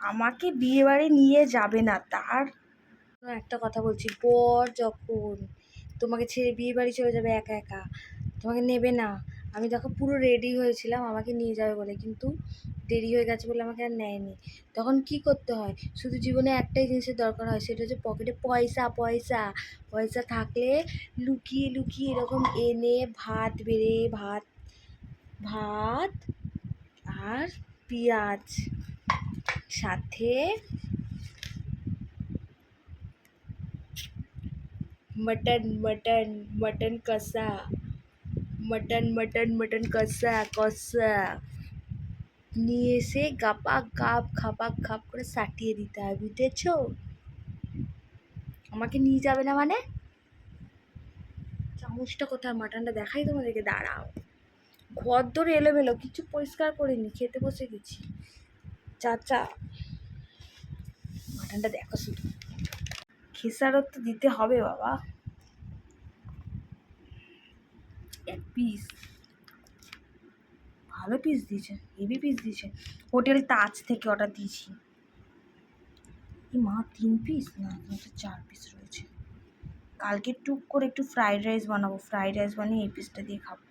আমাকে বিয়ে বাড়ি নিয়ে যাবে না। তার একটা কথা বলছি, বর যখন তোমাকে ছেড়ে বিয়ে বাড়ি চলে যাবে একা একা, তোমাকে নেবে না। আমি দেখো পুরো রেডি হয়েছিলাম আমাকে নিয়ে যাবে বলে, কিন্তু দেরি হয়ে গেছে বলে আমাকে আর নেয়নি। তখন কি করতে হয়, শুধু জীবনে একটাই জিনিসের দরকার হয়, সেটা হচ্ছে পকেটে পয়সা। পয়সা পয়সা থাকলে লুকিয়ে লুকিয়ে এরকম এনে ভাত বেড়ে ভাত ভাত আর পেঁয়াজ সাথে मटन मटन मटन कसा मटन मटन मटन कसा कसा নিয়ে এসে গাপা গাপ খাপা খাপ করে সাটিয়ে দিতে হয়, বুঝেছো? আমাকে নিয়ে যাবে না মানে? চামচটা কোথায়, মাটনটা দেখাই তোমাদেরকে, দাঁড়াও। ঘর ধরে এলোমেলো, কিছু পরিষ্কার করিনি, খেতে বসে গেছি। চাচা মাটনটা দেখো শুধু, খেসারত তো দিতে হবে বাবা। এক পিস, ভালো পিস দিয়েছে, হেভি পিস দিয়েছে। হোটেল তাজ থেকে অর্ডার দিয়েছি। এই মা 3 পিস না, 4 পিস রয়েছে। কালকে টুক করে একটু ফ্রাইড রাইস বানাবো, ফ্রাইড রাইস বানিয়ে এই পিসটা দিয়ে খাবো।